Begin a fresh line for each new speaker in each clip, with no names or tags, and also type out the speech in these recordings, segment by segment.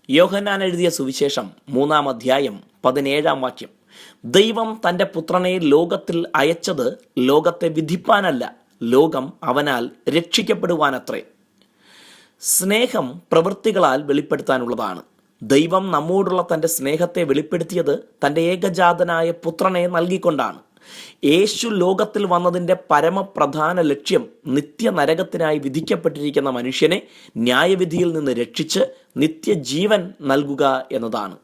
യോഹന്നാൻ എഴുതിയ സുവിശേഷം 3-ാം അധ്യായം 17-ാം വാക്യം. ദൈവം തൻ്റെ പുത്രനെ ലോകത്തിൽ അയച്ചത് ലോകത്തെ വിധിപ്പാനല്ല, ലോകം അവനാൽ രക്ഷിക്കപ്പെടുവാനത്രേ. സ്നേഹം പ്രവൃത്തികളാൽ വെളിപ്പെടുത്താനുള്ളതാണ്. ദൈവം നമ്മോടുള്ള തൻ്റെ സ്നേഹത്തെ വെളിപ്പെടുത്തിയത് തൻ്റെ ഏകജാതനായ പുത്രനെ നൽകിക്കൊണ്ടാണ്. യേശു ലോകത്തിൽ വന്നതിൻ്റെ പരമപ്രധാന ലക്ഷ്യം നിത്യനരകത്തിനായി വിധിക്കപ്പെട്ടിരിക്കുന്ന മനുഷ്യനെ ന്യായവിധിയിൽ നിന്ന് രക്ഷിച്ച് നിത്യജീവൻ നൽകുക എന്നതാണ്.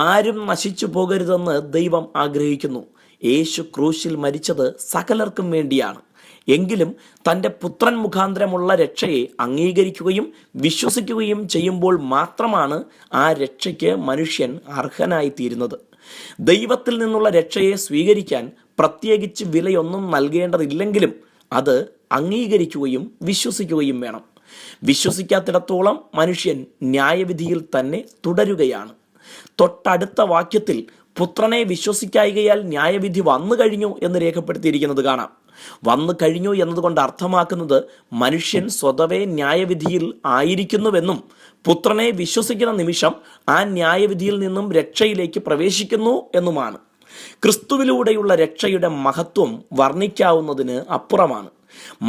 ആരും നശിച്ചു പോകരുതെന്ന് ദൈവം ആഗ്രഹിക്കുന്നു. യേശു ക്രൂശിൽ മരിച്ചത് സകലർക്കും വേണ്ടിയാണ്. എങ്കിലും തൻ്റെ പുത്രൻ മുഖാന്തരമുള്ള രക്ഷയെ അംഗീകരിക്കുകയും വിശ്വസിക്കുകയും ചെയ്യുമ്പോൾ മാത്രമാണ് ആ രക്ഷയ്ക്ക് മനുഷ്യൻ അർഹനായി തീരുന്നത്. ദൈവത്തിൽ നിന്നുള്ള രക്ഷയെ സ്വീകരിക്കാൻ പ്രത്യേകിച്ച് വിലയൊന്നും നൽകേണ്ടതില്ലെങ്കിലും അത് അംഗീകരിക്കുകയും വിശ്വസിക്കുകയും വേണം. വിശ്വസിക്കാത്തിടത്തോളം മനുഷ്യൻ ന്യായവിധിയിൽ തന്നെ തുടരുകയാണ്. തൊട്ടടുത്ത വാക്യത്തിൽ പുത്രനെ വിശ്വസിക്കായികയാൽ ന്യായവിധി വന്നു കഴിഞ്ഞു എന്ന് രേഖപ്പെടുത്തിയിരിക്കുന്നത് കാണാം. വന്നു കഴിഞ്ഞു എന്നതുകൊണ്ട് അർത്ഥമാക്കുന്നത് മനുഷ്യൻ സ്വതവേ ന്യായവിധിയിൽ ആയിരിക്കുന്നുവെന്നും പുത്രനെ വിശ്വസിക്കുന്ന നിമിഷം ആ ന്യായവിധിയിൽ നിന്നും രക്ഷയിലേക്ക് പ്രവേശിക്കുന്നു എന്നുമാണ്. ക്രിസ്തുവിലൂടെയുള്ള രക്ഷയുടെ മഹത്വം വർണ്ണിക്കാവുന്നതിന് അപ്പുറമാണ്.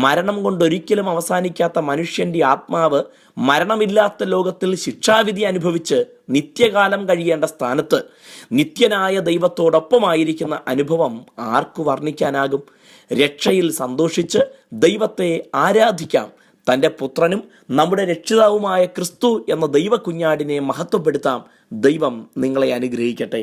മരണം കൊണ്ടൊരിക്കലും അവസാനിക്കാത്ത മനുഷ്യന്റെ ആത്മാവ് മരണമില്ലാത്ത ലോകത്തിൽ ശിക്ഷാവിധി അനുഭവിച്ച് നിത്യകാലം കഴിയേണ്ട സ്ഥാനത്ത് നിത്യനായ ദൈവത്തോടൊപ്പമായിരിക്കുന്ന അനുഭവം ആർക്കു വർണ്ണിക്കാനാകും? രക്ഷയിൽ സന്തോഷിച്ച് ദൈവത്തെ ആരാധിക്കാം. തൻ്റെ പുത്രനും നമ്മുടെ രക്ഷിതാവുമായ ക്രിസ്തു എന്ന ദൈവ കുഞ്ഞാടിനെ മഹത്വപ്പെടുത്താം. ദൈവം നിങ്ങളെ അനുഗ്രഹിക്കട്ടെ.